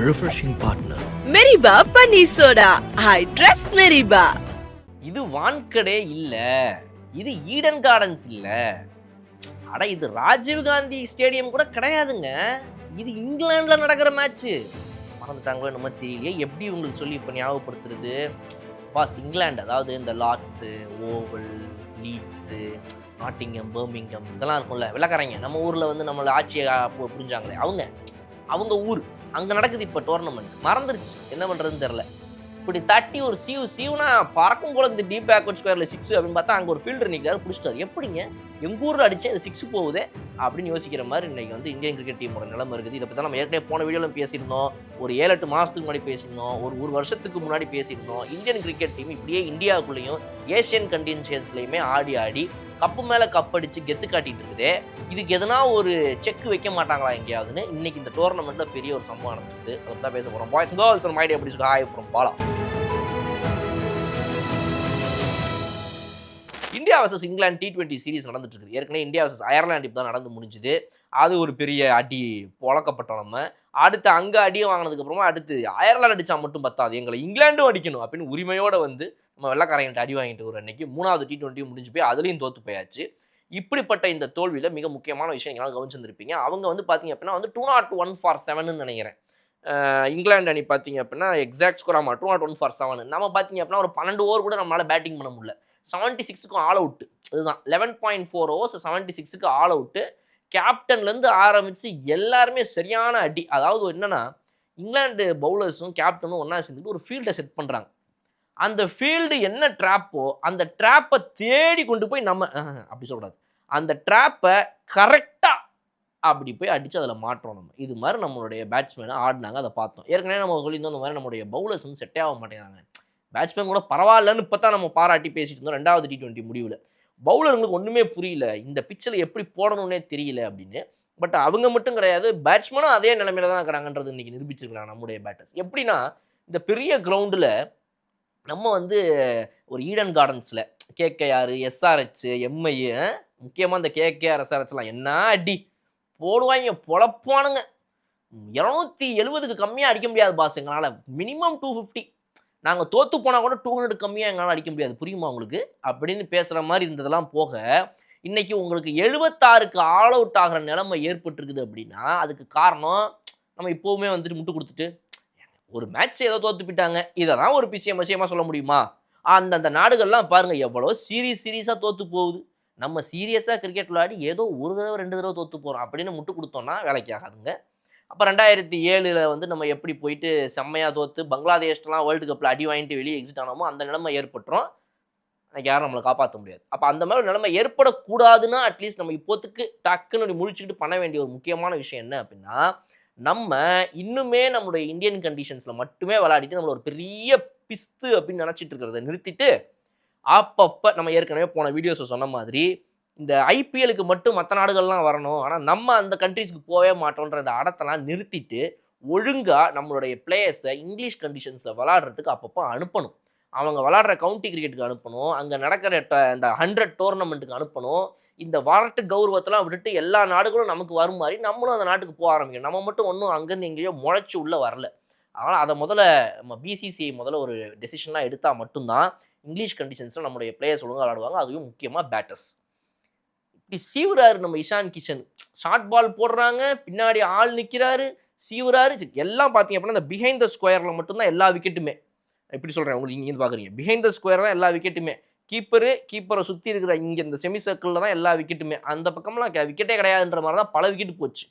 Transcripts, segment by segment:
refreshing partner. Meriba பன்னீர் soda. I trust Meriba. இது வான்கடே இல்ல, இது ஈடன் கார்டன்ஸ் இல்ல, அட இது ராஜீவ் காந்தி ஸ்டேடியம் கூட கிடையாதுங்க. இது இங்கிலாந்துல நடக்கிற மேட்ச். மறந்துட்டாங்களோ நம்ம தெரியலையே. எப்படி உங்களுக்கு சொல்லி இப்போ ஞாபகப்படுத்துறது? பாஸ் இங்கிலாந்து, அதாவது இந்த லார்ட்ஸு, ஓவல், லீட்ஸு, நாட்டிங்கம், பர்மிங்கம் இதெல்லாம் இருக்கும்ல, வெள்ளக்காரங்க நம்ம ஊரில் வந்து நம்மளை ஆட்சியை புரிஞ்சாங்களே அவங்க ஊர். அங்கே நடக்குது இப்போ டோர்னமெண்ட். மறந்துருச்சு, என்ன பண்ணுறதுன்னு தெரில. இப்படி தட்டி ஒரு சீவுனா பறக்கும் போல இந்த டீப் பேக்வர்ட் ஸ்கொயரில் 6 அப்படின்னு பார்த்தா அங்கே ஒரு ஃபீல்டர் நிற்கிறாரு, பிடிச்சிட்டாரு. எப்படிங்க எங்கள் ஊரில் அடிச்சு அது 6 போகுதே அப்படின்னு யோசிக்கிற மாதிரி இன்றைக்கி வந்து இந்தியன் கிரிக்கெட் டீமோட நிலைமை இருக்குது. இதை பற்றி நம்ம ஏற்கனவே போன வீடியோவில் பேசியிருந்தோம், ஒரு 7-8 மாதத்துக்கு முன்னாடி பேசியிருந்தோம், ஒரு வருஷத்துக்கு முன்னாடி பேசியிருந்தோம். இந்தியன் கிரிக்கெட் டீம் இப்படியே இந்தியாவுக்குள்ளேயும் ஏஷியன் கண்டிஷன்ஸ்லையுமே ஆடி கப்பு மேலே கப்படிச்சு கெத்து காட்டிகிட்டு இருக்குதே. இதுக்கு எதனா ஒரு செக் வைக்க மாட்டாங்களா எங்கேயாவதுன்னு இன்னைக்கு இந்த டோர்னமெண்ட்டில் பெரிய ஒரு சம்பவம் நடந்துருக்கு. அதை தான் பேச போகிறோம். Boys and girls my day எப்படி சொல்லி hi from Bala. India versus England T20 series நடந்துட்டு இருக்குது. ஏற்கனவே இந்தியா வர்சஸ் அயர்லாந்து இப்போ தான் நடந்து முடிஞ்சுது. அது ஒரு பெரிய அடி பொழக்கப்பட்டோம் நம்ம. அடுத்து அங்கே அடியை வாங்கினதுக்கப்புறமா அடுத்து அயர்லாந்து அடித்தா மட்டும் பத்தாது, எங்களை இங்கிலாண்டும் அடிக்கணும் அப்படின்னு உரிமையோடு வந்து நம்ம வெள்ளக்காரங்கிட்ட அடி வாங்கிட்டு ஒரு அன்னைக்கு 3வது T20 முடிஞ்சு போய் அதுலேயும் தோற்று போயாச்சு. இப்படிப்பட்ட இந்த தோல்வியில் மிக முக்கியமான விஷயம் எங்களால் கவனிச்சிருந்துருப்பீங்க. அவங்க வந்து பார்த்தீங்க அப்படின்னா வந்து 201 for 7ன்னு நினைக்கிறேன். இங்கிலாந்து அணி பார்த்தீங்க அப்படின்னா எக்ஸாக்ட் ஸ்கோர் ஆமாம் 201 for 7. நம்ம பார்த்தீங்க அப்படின்னா ஒரு 12 ஓவர் கூட நம்மளால் பேட்டிங் பண்ண முடியல. 76க்கும் ஆல் அவுட்டு. இதுதான் 11.4 overs 76க்கு ஆல் அவுட்டு. கேப்டன்லேருந்து ஆரம்பித்து எல்லாருமே சரியான அடி. அதாவது என்னென்னா இங்கிலாந்து பவுலர்ஸும் கேப்டனும் ஒன்றா சேர்ந்துட்டு ஒரு ஃபீல்டை செட் பண்ணுறாங்க. அந்த ஃபீல்டு என்ன ட்ராப்போ அந்த ட்ராப்பை தேடி கொண்டு போய் நம்ம அப்படி சொல்லக்கூடாது, அந்த ட்ராப்பை கரெக்டாக அப்படி போய் அடித்து அதில் மாற்றோம் நம்ம. இது மாதிரி நம்மளுடைய பேட்ஸ்மேனை ஆடினாங்க, அதை பார்த்தோம். ஏற்கனவே நம்ம சொல்லியிருந்தோம் இந்த மாதிரி நம்மளுடைய பவுலர்ஸ் வந்து செட்டே ஆக மாட்டேங்கிறாங்க. பேட்ஸ்மேன் கூட பரவாயில்லன்னு இப்போ தான் நம்ம பாராட்டி பேசிட்டு இருந்தோம் 2வது T20 முடிவில். பவுலருங்களுக்கு ஒன்றுமே புரியல, இந்த பிச்சில் எப்படி போடணுன்னே தெரியல அப்படின்னு. பட் அவங்க மட்டும் கிடையாது, பேட்ஸ்மேனும் அதே நிலைமையில தான் இருக்கிறாங்கன்றது இன்றைக்கி நிரூபிச்சிருக்கிறாங்க நம்முடைய பேட்டர்ஸ். எப்படின்னா இந்த பெரிய கிரவுண்டில் நம்ம வந்து ஒரு ஈடன் கார்டன்ஸில் KKR, SRH, MI, முக்கியமாக இந்த KKR, SRHலாம் என்ன அடி போடுவாங்க, பொழப்பானுங்க. 270க்கு கம்மியாக அடிக்க முடியாது பாஸ் எங்களால். மினிமம் 250. நாங்கள் தோற்று போனால் கூட 200 கம்மியாக எங்களால் அடிக்க முடியாது, புரியுமா உங்களுக்கு அப்படின்னு பேசுகிற மாதிரி இருந்ததெல்லாம் போக இன்றைக்கி உங்களுக்கு 76க்கு ஆல் அவுட் ஆகிற நிலைமை ஏற்பட்டுருக்குது. அப்படின்னா அதுக்கு காரணம் நம்ம இப்போவுமே வந்துட்டு முட்டு கொடுத்துட்டு ஒரு மேட்ச் ஏதோ தோற்று போயிட்டாங்க, இதெல்லாம் ஒரு விஷயமாக சொல்ல முடியுமா? அந்தந்த நாடுகள்லாம் பாருங்கள் எவ்வளோ சீரியஸாக தோற்று போகுது. நம்ம சீரியஸாக கிரிக்கெட் விளையாடி ஏதோ ஒரு தடவை 2 தடவை தோற்று போகிறோம் அப்படின்னு முட்டு கொடுத்தோன்னா வேலைக்கு ஆகாதுங்க. அப்போ 2007 வந்து நம்ம எப்படி போயிட்டு செம்மையாக தோற்று பங்களாதேஷ்லாம் வேர்ல்டு கப்பில் அடி வாங்கிட்டு வெளியே எக்ஸிட் ஆனோமோ அந்த நிலைமை ஏற்பட்டுரும். எனக்கு யாரும் நம்மளை காப்பாற்ற முடியாது. அப்போ அந்த மாதிரி ஒரு நிலைமை ஏற்படக்கூடாதுன்னா அட்லீஸ்ட் நம்ம இப்போத்துக்கு டக்குன்னு முழிச்சுக்கிட்டு பண்ண வேண்டிய ஒரு முக்கியமான விஷயம் என்ன அப்படின்னா, நம்ம இன்னுமே நம்மளுடைய இந்தியன் கண்டிஷன்ஸில் மட்டுமே விளையாடிட்டு நம்மளை ஒரு பெரிய பிஸ்து அப்படின்னு நினச்சிட்டு இருக்கிறத நிறுத்திட்டு அப்பப்போ நம்ம ஏற்கனவே போன வீடியோஸை சொன்ன மாதிரி இந்த IPLக்கு மட்டும் மற்ற நாடுகள்லாம் வரணும், ஆனால் நம்ம அந்த கண்ட்ரீஸ்க்கு போகவே மாட்டோன்ற அந்த அடத்தெல்லாம் நிறுத்திட்டு ஒழுங்காக நம்மளுடைய பிளேயர்ஸை இங்கிலீஷ் கண்டிஷன்ஸில் விளாடுறதுக்கு அப்பப்போ அனுப்பணும். அவங்க விளாடுற கவுண்டி கிரிக்கெட்டுக்கு அனுப்பணும், அங்கே நடக்கிற இந்த 100 டோர்னமெண்ட்டுக்கு அனுப்பணும். இந்த வரட்டு கௌரவத்தெல்லாம் விட்டுட்டு எல்லா நாடுகளும் நமக்கு வரும் மாதிரி நம்மளும் அந்த நாட்டுக்கு போக ஆரம்பிக்கணும். நம்ம மட்டும் ஒன்றும் அங்கேருந்து எங்கேயோ முளைச்சி உள்ளே வரல. அதனால் அதை முதல்ல நம்ம BCCI முதல்ல ஒரு டெசிஷன்லாம் எடுத்தால் மட்டும்தான் இங்கிலீஷ் கண்டிஷன்ஸில் நம்மளுடைய பிளேயர்ஸ் ஒழுங்காக விளாடுவாங்க. அதுவும் முக்கியமாக பேட்டர்ஸ். இப்படி சீவுறாரு நம்ம இஷான் கிஷன், ஷார்ட் பால் போடுறாங்க, பின்னாடி ஆள் நிற்கிறாரு, சீவுறாரு. எல்லாம் பார்த்தீங்க அப்படின்னா இந்த பிஹைண்ட் த ஸ்கொயரில் மட்டும்தான் எல்லா விக்கெட்டுமே. எப்படி சொல்கிறேன் உங்களுக்கு, இங்கேருந்து பார்க்குறீங்க பிஹைண்ட் த ஸ்கொயர் தான் எல்லா விக்கெட்டுமே. கீப்பரை சுற்றி இருக்கிற இங்கே இந்த செமி சர்க்கிளில் தான் எல்லா விக்கெட்டுமே. அந்த பக்கம்லாம் விக்கெட்டே கிடையாதுன்ற மாதிரி தான் பல விக்கெட்டு போச்சு.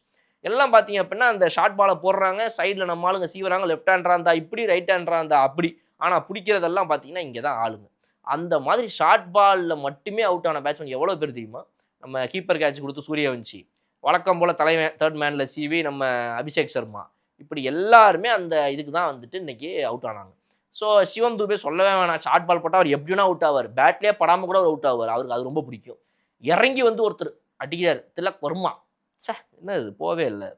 எல்லாம் பார்த்தீங்க அப்படின்னா அந்த ஷார்ட் பாலை போடுறாங்க, சைடில் நம்ம ஆளுங்க சீவுறாங்க, லெஃப்ட் ஹேண்டரா இருந்தா இப்படி, ரைட் ஹேண்டரா இருந்தா அப்படி. ஆனால் பிடிக்கிறதெல்லாம் பார்த்தீங்கன்னா இங்கே தான் ஆளுங்க. அந்த மாதிரி ஷார்ட் பாலில் மட்டுமே அவுட் ஆன பேட்ஸ்மேன் எவ்வளோ பேர் தெரியுமா? நம்ம கீப்பர் கேட்ச் கொடுத்து சூரியவன்ஷி, வழக்கம் போல் தலைவன் 3rd மேனில் சிவி, நம்ம அபிஷேக் சர்மா, இப்படி எல்லாருமே அந்த இதுக்கு தான் வந்துட்டு இன்றைக்கி அவுட் ஆனாங்க. ஸோ சிவம் துபே சொல்லவே வேணாம், ஷார்ட் பால் போட்டால் அவர் எப்படின்னா அவுட் ஆவார், பேட்லேயே படாமல் கூட அவர் அவுட் ஆவார். அவருக்கு அது ரொம்ப பிடிக்கும். இறங்கி வந்து ஒருத்தர் அடிக்கிறார், திலக் வர்மா, என்ன இது போவே இல்லை,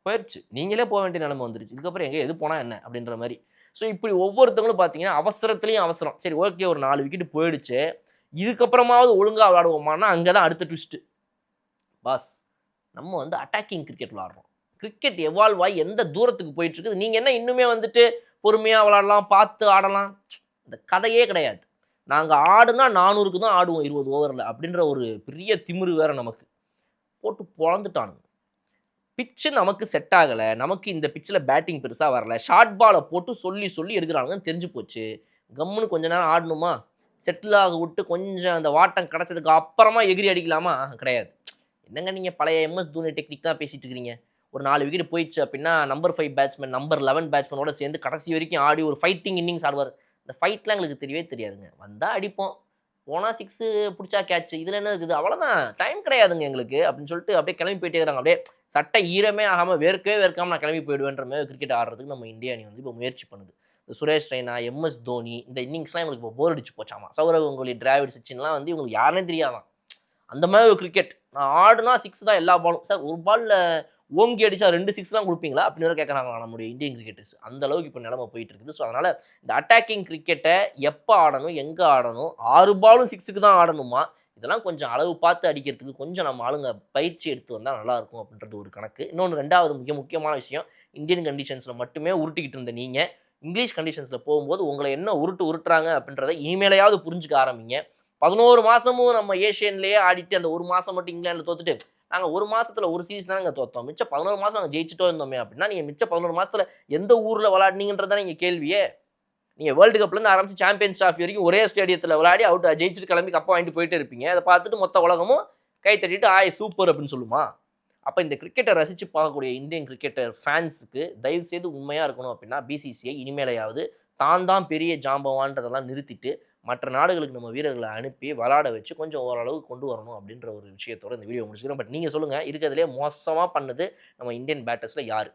போயிடுச்சு, நீங்களே போக வேண்டிய நிலைமை வந்துருச்சு, இதுக்கப்புறம் எங்கே எது போனால் என்ன அப்படின்ற மாதிரி. ஸோ இப்படி ஒவ்வொருத்தவங்களும் பார்த்தீங்கன்னா அவசரத்துலேயும் அவசரம். சரி ஓகே, ஒரு 4 விக்கெட்டு போயிடுச்சு, இதுக்கப்புறமாவது ஒழுங்காக விளாடுவோமானா அங்கே தான் அடுத்த ட்விஸ்ட்டு. பாஸ் நம்ம வந்து அட்டாக்கிங் கிரிக்கெட் விளாட்றோம், கிரிக்கெட் எவால்வ் ஆகி எந்த தூரத்துக்கு போயிட்டு இருக்குது. நீங்கள் என்ன இன்னுமே வந்துட்டு பொறுமையாக விளாடலாம், பார்த்து ஆடலாம், இந்த கதையே கிடையாது. நாங்கள் ஆடுனா 400க்கு தான் ஆடுவோம் 20 ஓவரில் அப்படின்ற ஒரு பெரிய திமிரு வேற நமக்கு போட்டு பொழந்துட்டானுங்க. பிச்சு நமக்கு செட் ஆகலை, நமக்கு இந்த பிச்சில் பேட்டிங் பெருசாக வரல, ஷார்ட் பாலை போட்டு சொல்லி சொல்லி எடுக்கிறானுங்கன்னு தெரிஞ்சு போச்சு. கம்முன்னு கொஞ்ச நேரம் ஆடணுமா, செட்டில் ஆக விட்டு கொஞ்சம் அந்த வாட்டம் கிடச்சதுக்கு அப்புறமா எகிரி அடிக்கலாமா, கிடையாது. என்னங்க நீங்கள் பழைய எம்எஸ் தோனி டெக்னிக் தான் பேசிகிட்டு இருக்கிறீங்க. ஒரு 4 விக்கெட் போயிடுச்சு அப்படின்னா நம்பர் 5 பேட்ஸ்மேன் நம்பர் 11 பேட்ஸ்மேனோட சேர்ந்து கடைசி வரைக்கும் ஆடி ஒரு ஃபைட்டிங் இன்னிங்ஸ் ஆடுவார். இந்த ஃபைட்லாம் எங்களுக்கு தெரியவே தெரியாதுங்க. வந்தால் அடிப்போம், போனால் 6 பிடிச்சா கேட்ச், இதில் என்ன இருக்குது, அவ்வளோதான், டைம் கிடையாதுங்க எங்களுக்கு அப்படின்னு சொல்லிட்டு அப்படியே கிளம்பி போயிட்டே இருக்கிறாங்க. அப்படியே சட்டை ஈரமே ஆகாமல் வேர்க்கவே வேர்க்காமல் நான் கிளம்பி போயிடுவேன்ற மாதிரி கிரிக்கெட் ஆடுறதுக்கு நம்ம இந்தியா அணி வந்து இப்போ முயற்சி பண்ணுது. இந்த சுரேஷ் ரெய்னா, எம்எஸ் தோனி இந்த இன்னிங்ஸ்லாம் இவங்களுக்கு இப்போ போர் அடிச்சு போச்சாமா. சௌரவ் கங்குலி, டிராவிட், சச்சின்லாம் வந்து இவங்களுக்கு யாருன்னே தெரியாதான். அந்த மாதிரி ஒரு கிரிக்கெட். நான் ஆடுனா 6 தான் எல்லா பாலும். சார் ஒரு பாலில் ஓங்கி அடிச்சா 2 6 தான் கொடுப்பீங்களா அப்படின்னு வேறு கேட்குறாங்களா நம்மளுடைய இந்தியன் கிரிக்கெட்டர்ஸ். அந்த அளவுக்கு இப்போ நிலமை போயிட்டு இருக்குது. ஸோ அதனால் இந்த அட்டாக்கிங் கிரிக்கெட்டை எப்போ ஆடணும், எங்கே ஆடணும், 6 பாலும் 6க்கு தான் ஆடணுமா, இதெல்லாம் கொஞ்சம் அளவு பார்த்து அடிக்கிறதுக்கு கொஞ்சம் நம்ம ஆளுங்க பயிற்சி எடுத்து வந்தால் நல்லாயிருக்கும் அப்படின்றது ஒரு கணக்கு. இன்னொன்று 2வது முக்கியமான விஷயம், இந்தியன் கண்டிஷன்ஸில் மட்டுமே உருட்டிக்கிட்டு இருந்த நீங்கள் இங்கிலீஷ் கண்டிஷன்ஸில் போகும்போது உங்களை என்ன உருட்டுறாங்க அப்படின்றத இனிமேலையாவது புரிஞ்சுக்க ஆரம்பிங்க. 11 மாதமும் நம்ம ஏஷியன்லேயே ஆடிட்டு அந்த ஒரு மாதம் மட்டும் இங்கிலாண்டில் தோத்துட்டு நாங்கள் ஒரு மாதத்தில் ஒரு சீரீஸ் தானே தோற்றோம், மிச்சம் 11 மாதம் நாங்கள் ஜெயிச்சிட்டோம் இருந்தோமே அப்படின்னா நீங்கள் மிச்சம் 11 மாதத்தில் எந்த ஊரில் விளாடினீங்கன்றதான் நீங்கள் கேள்வியே. நீங்கள் வேர்ல்டு கப்லேருந்து ஆரம்பிச்சு சாம்பியன்ஸ் ட்ராஃபி வரைக்கும் ஒரே ஸ்டேடியத்தில் விளையாடி அவுட் ஜெயிச்சுட்டு கிளம்பி கப்பை வாங்கிட்டு போயிட்டே இருப்பீங்க. அதை பார்த்துட்டு மொத்த உலகமும் கை தட்டிட்டு சூப்பர் அப்படின்னு சொல்லுமா? அப்போ இந்த கிரிக்கெட்டை ரசித்து பார்க்கக்கூடிய இந்தியன் கிரிக்கெட்டர் ஃபேன்ஸுக்கு தயவுசெய்து உண்மையாக இருக்கணும் அப்படின்னா பிசிசிஐ இனிமேலையாவது தான் பெரிய ஜாம்பவான்றதெல்லாம் நிறுத்திட்டு மற்ற நாடுகளுக்கு நம்ம வீரர்களை அனுப்பி விளாட வச்சு கொஞ்சம் ஓரளவுக்கு கொண்டு வரணும் அப்படின்ற ஒரு விஷயத்தோட இந்த வீடியோ முடிச்சுக்கிறோம். பட் நீங்கள் சொல்லுங்கள், இருக்கிறதுலே மோசமாக பண்ணது நம்ம இந்தியன் பேட்டர்ஸில் யார்?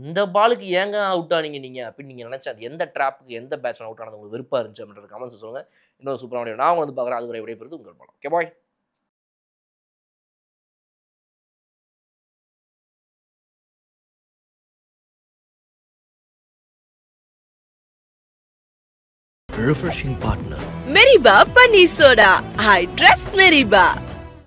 இந்த பாலுக்கு ஏங்க அவுட் ஆனீங்க நீங்கள் அப்படின்னு நீங்கள் நினச்சா அது எந்த ட்ராப்புக்கு எந்த பேட்ஸ்மேன் அவுட் ஆனது உங்களுக்கு விருப்பம் இருந்துச்சு அப்படின்ற கமெண்ட்ஸ் சொல்லுங்கள். இன்னொரு சூப்பரான வீடியோ நான் வந்து பார்க்குறேன். அது வரை விடைபெறுது உங்கள் பாலம். Okay bye. Refreshing partner Meriba Paneer Soda. I trust Meriba.